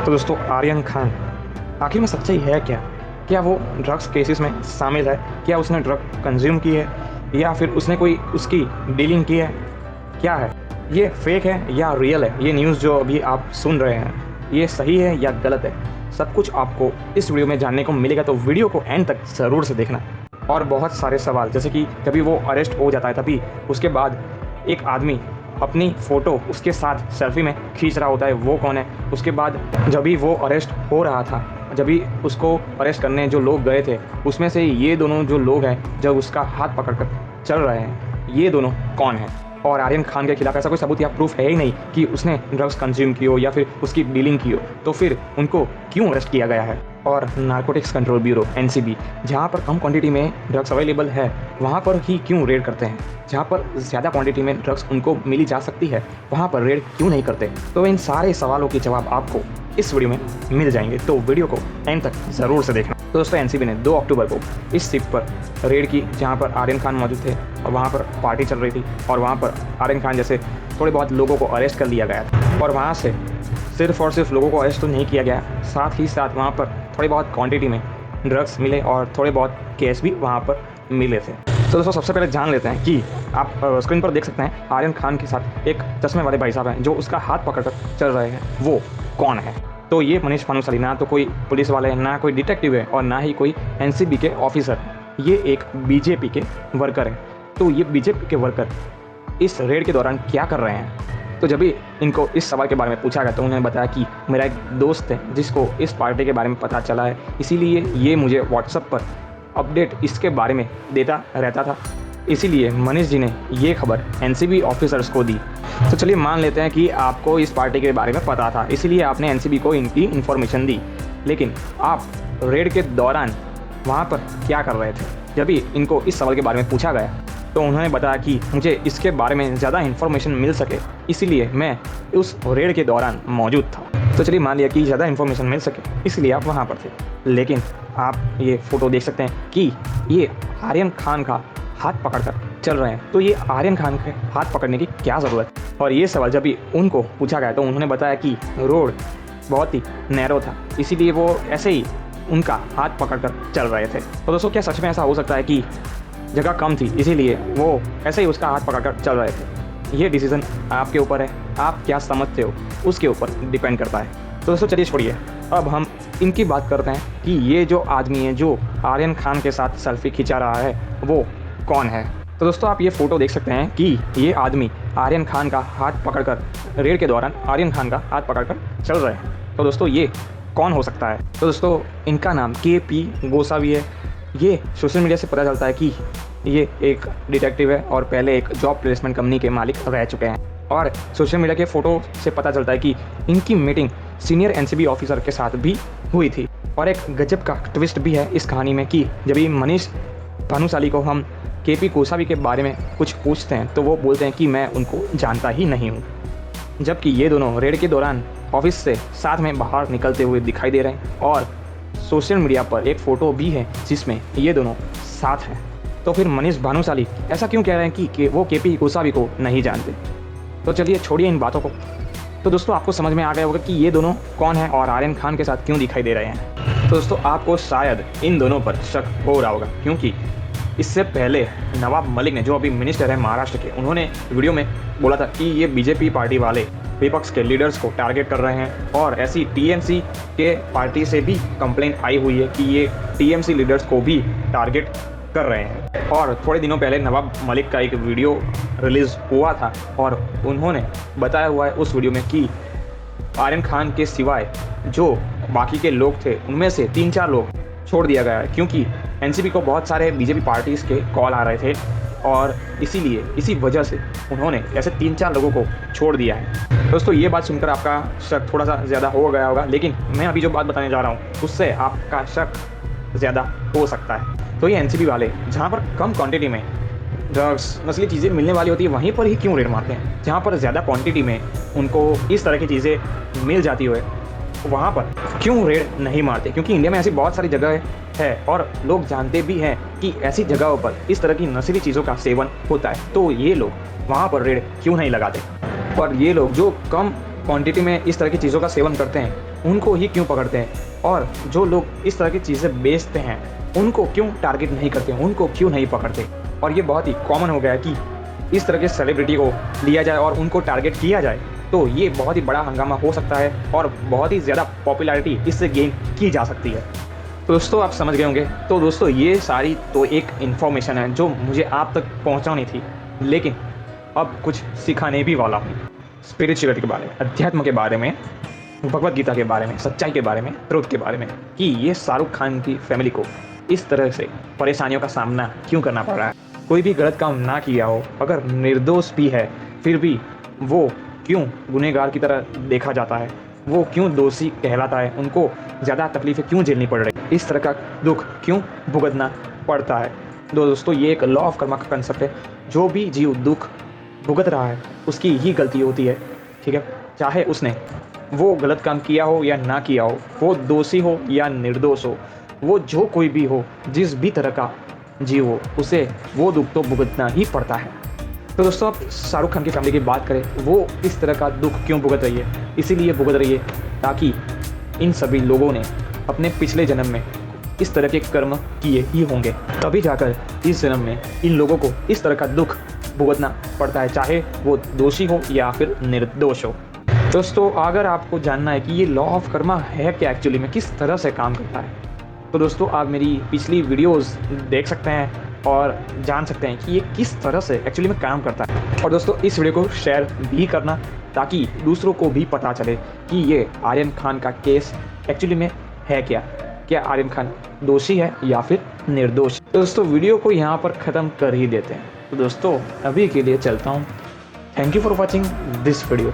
तो दोस्तों आर्यन खान आखिर में सच्चाई है क्या? क्या वो ड्रग्स केसेस में शामिल है? क्या उसने ड्रग कंज्यूम की है या फिर उसने कोई उसकी डीलिंग की है? क्या है ये, फेक है या रियल है? ये न्यूज़ जो अभी आप सुन रहे हैं ये सही है या गलत है? सब कुछ आपको इस वीडियो में जानने को मिलेगा, तो वीडियो को एंड तक ज़रूर से देखना। और बहुत सारे सवाल, जैसे कि कभी वो अरेस्ट हो जाता है तभी उसके बाद एक आदमी अपनी फ़ोटो उसके साथ सेल्फी में खींच रहा होता है, वो कौन है? उसके बाद जब भी वो अरेस्ट हो रहा था, जब भी उसको अरेस्ट करने जो लोग गए थे उसमें से ये दोनों जो लोग हैं जब उसका हाथ पकड़कर चल रहे हैं, ये दोनों कौन हैं? और आर्यन खान के खिलाफ ऐसा कोई सबूत या प्रूफ है ही नहीं कि उसने ड्रग्स कंज्यूम की हो या फिर उसकी डीलिंग की हो, तो फिर उनको क्यों अरेस्ट किया गया है? और नारकोटिक्स कंट्रोल ब्यूरो एनसीबी जहाँ पर कम क्वांटिटी में ड्रग्स अवेलेबल है वहाँ पर ही क्यों रेड करते हैं? जहाँ पर ज़्यादा क्वांटिटी में ड्रग्स उनको मिली जा सकती है वहाँ पर रेड क्यों नहीं करते? तो इन सारे सवालों के जवाब आपको इस वीडियो में मिल जाएंगे, तो वीडियो को एंड तक ज़रूर से देखना। तो दोस्तों एनसीबी ने 2 अक्टूबर को इस शिप पर रेड की जहाँ पर आर्यन खान मौजूद थे और वहाँ पर पार्टी चल रही थी और वहाँ पर आर्यन खान जैसे थोड़े बहुत लोगों को अरेस्ट कर लिया गया था। और वहाँ से सिर्फ और सिर्फ लोगों को अरेस्ट तो नहीं किया गया, साथ ही साथ वहाँ पर थोड़ी बहुत क्वांटिटी में ड्रग्स मिले और थोड़े बहुत केस भी वहाँ पर मिले थे। तो दोस्तों सबसे पहले जान लेते हैं कि आप स्क्रीन पर देख सकते हैं आर्यन खान के साथ एक चश्मे वाले भाई साहब हैं जो उसका हाथ पकड़कर चल रहे हैं, वो कौन है? तो ये मनीष भानुशाली ना तो कोई पुलिस वाले है, ना कोई डिटेक्टिव है और ना ही कोई एनसीबी के ऑफिसर है, ये एक बीजेपी के वर्कर है। तो ये बीजेपी के वर्कर इस रेड के दौरान क्या कर रहे हैं? तो जब भी इनको इस सवाल के बारे में पूछा गया तो उन्होंने बताया कि मेरा एक दोस्त है जिसको इस पार्टी के बारे में पता चला है, इसीलिए ये मुझे व्हाट्सएप पर अपडेट इसके बारे में देता रहता था, इसीलिए मनीष जी ने ये खबर एनसीबी ऑफिसर्स को दी। तो चलिए मान लेते हैं कि आपको इस पार्टी के बारे में पता था, इसीलिए आपने एनसीबी को इनकी इन्फॉर्मेशन दी, लेकिन आप रेड के दौरान वहाँ पर क्या कर रहे थे? जब भी इनको इस सवाल के बारे में पूछा गया तो उन्होंने बताया कि मुझे इसके बारे में ज़्यादा इन्फॉर्मेशन मिल सके, इसीलिए मैं उस रेड के दौरान मौजूद था। तो चलिए मान लिया कि ज़्यादा इन्फॉर्मेशन मिल सके इसलिए आप वहाँ पर थे, लेकिन आप ये फ़ोटो देख सकते हैं कि ये आर्यन खान का हाथ पकड़कर चल रहे हैं। तो ये आर्यन खान के हाथ पकड़ने की क्या ज़रूरत? और ये सवाल जब भी उनको पूछा गया तो उन्होंने बताया कि रोड बहुत ही नैरो था, इसीलिए वो ऐसे ही उनका हाथ पकड़कर चल रहे थे। तो दोस्तों क्या सच में ऐसा हो सकता है कि जगह कम थी इसीलिए वो ऐसे ही उसका हाथ पकड़कर चल रहे थे? ये डिसीज़न आपके ऊपर है, आप क्या समझते हो उसके ऊपर डिपेंड करता है। तो दोस्तों चलिए छोड़िए, अब हम इनकी बात करते हैं कि ये जो आदमी है जो आर्यन खान के साथ सेल्फी खिंचा रहा है वो कौन है। तो दोस्तों आप ये फ़ोटो देख सकते हैं कि ये आदमी आर्यन खान का हाथ पकड़कर रेड के दौरान आर्यन खान का हाथ पकड़कर चल रहे हैं। तो दोस्तों ये कौन हो सकता है? तो दोस्तों इनका नाम KP गोसावी है। ये सोशल मीडिया से पता चलता है कि ये एक डिटेक्टिव है और पहले एक जॉब प्लेसमेंट कंपनी के मालिक रह चुके हैं। और सोशल मीडिया के फ़ोटो से पता चलता है कि इनकी मीटिंग सीनियर एनसीबी ऑफिसर के साथ भी हुई थी। और एक गजब का ट्विस्ट भी है इस कहानी में कि जब भी मनीष भानुशाली को हम KP गोसावी के बारे में कुछ पूछते हैं तो वो बोलते हैं कि मैं उनको जानता ही नहीं हूँ, जबकि ये दोनों रेड के दौरान ऑफिस से साथ में बाहर निकलते हुए दिखाई दे रहे हैं। और सोशल मीडिया पर एक फ़ोटो भी है जिसमें ये दोनों साथ हैं। तो फिर मनीष भानुशाली ऐसा क्यों कह रहे हैं कि वो KP गोसावी को नहीं जानते? तो चलिए छोड़िए इन बातों को। तो दोस्तों आपको समझ में आ गया होगा कि ये दोनों कौन है और आर्यन खान के साथ क्यों दिखाई दे रहे हैं। तो दोस्तों आपको शायद इन दोनों पर शक हो रहा होगा, क्योंकि इससे पहले नवाब मलिक ने, जो अभी मिनिस्टर है महाराष्ट्र के, उन्होंने वीडियो में बोला था कि ये बीजेपी पार्टी वाले विपक्ष के लीडर्स को टारगेट कर रहे हैं। और ऐसी टीएमसी के पार्टी से भी कंप्लेंट आई हुई है कि ये टीएमसी लीडर्स को भी टारगेट कर रहे हैं। और थोड़े दिनों पहले नवाब मलिक का एक वीडियो रिलीज़ हुआ था और उन्होंने बताया हुआ है उस वीडियो में कि आर्यन खान के सिवाय जो बाकी के लोग थे उनमें से 3-4 लोग छोड़ दिया गया है, क्योंकि एनसीबी को बहुत सारे बीजेपी पार्टीज़ के कॉल आ रहे थे और इसी वजह से उन्होंने ऐसे 3-4 लोगों को छोड़ दिया है। दोस्तों ये बात सुनकर आपका शक थोड़ा सा ज़्यादा हो गया होगा, लेकिन मैं अभी जो बात बताने जा रहा हूँ उससे आपका शक ज़्यादा हो सकता है। तो ये एनसीबी वाले जहाँ पर कम क्वांटिटी में ड्रग्स नस्ली चीज़ें मिलने वाली होती है वहीं पर ही क्यों रेड मारते हैं? जहाँ पर ज़्यादा क्वांटिटी में उनको इस तरह की चीज़ें मिल जाती है वहाँ पर क्यों रेड नहीं मारते? क्योंकि इंडिया में ऐसी बहुत सारी जगह है और लोग जानते भी हैं कि ऐसी जगहों पर इस तरह की नस्ली चीज़ों का सेवन होता है, तो ये लोग वहाँ पर रेड क्यों नहीं लगाते? और ये लोग जो कम क्वांटिटी में इस तरह की चीज़ों का सेवन करते हैं उनको ही क्यों पकड़ते हैं, और जो लोग इस तरह की चीज़ें बेचते हैं उनको क्यों टारगेट नहीं करते, उनको क्यों नहीं पकड़ते। और ये बहुत ही कॉमन हो गया है कि इस तरह के सेलिब्रिटी को लिया जाए और उनको टारगेट किया जाए, तो ये बहुत ही बड़ा हंगामा हो सकता है और बहुत ही ज़्यादा पॉपुलैरिटी इससे गेन की जा सकती है। तो दोस्तों आप समझ गए होंगे। तो दोस्तों ये सारी तो एक इन्फॉर्मेशन है जो मुझे आप तक पहुंचानी थी, लेकिन अब कुछ सिखाने भी वाला हूँ स्पिरिचुअलिटी के बारे में, अध्यात्म के बारे में, भगवत गीता के बारे में, सच्चाई के बारे में, ट्रुथ के बारे में, कि ये शाहरुख खान की फैमिली को इस तरह से परेशानियों का सामना क्यों करना पड़ रहा है। कोई भी गलत काम ना किया हो, अगर निर्दोष भी है, फिर भी वो क्यों गुनहगार की तरह देखा जाता है, वो क्यों दोषी कहलाता है, उनको ज़्यादा तकलीफ़ें क्यों झेलनी पड़ रही, इस तरह का दुख क्यों भुगतना पड़ता है। दोस्तों ये एक लॉ ऑफ कर्मा का कंसेप्ट है। जो भी जीव दुख भुगत रहा है उसकी ही गलती होती है, ठीक है। चाहे उसने वो गलत काम किया हो या ना किया हो, वो दोषी हो या निर्दोष हो, वो जो कोई भी हो, जिस भी तरह का जीव हो, उसे वो दुख तो भुगतना ही पड़ता है। तो दोस्तों अब शाहरुख खान की फैमिली की बात करें, वो इस तरह का दुख क्यों भुगत रही है, इसीलिए भुगत रही है ताकि इन सभी लोगों ने अपने पिछले जन्म में इस तरह के कर्म किए ही होंगे, तभी जाकर इस जन्म में इन लोगों को इस तरह का दुख भुगतना पड़ता है, चाहे वो दोषी हो या फिर निर्दोष हो। दोस्तों अगर आपको जानना है कि ये लॉ ऑफ कर्मा है क्या, एक्चुअली में किस तरह से काम करता है, तो दोस्तों आप मेरी पिछली वीडियोस देख सकते हैं और जान सकते हैं कि ये किस तरह से एक्चुअली में काम करता है। और दोस्तों इस वीडियो को शेयर भी करना ताकि दूसरों को भी पता चले कि ये आर्यन खान का केस एक्चुअली में है क्या आर्यन खान दोषी है या फिर निर्दोष। तो दोस्तों वीडियो को यहाँ पर ख़त्म कर ही देते हैं। तो दोस्तों अभी के लिए चलता हूँ। Thank you for watching this video.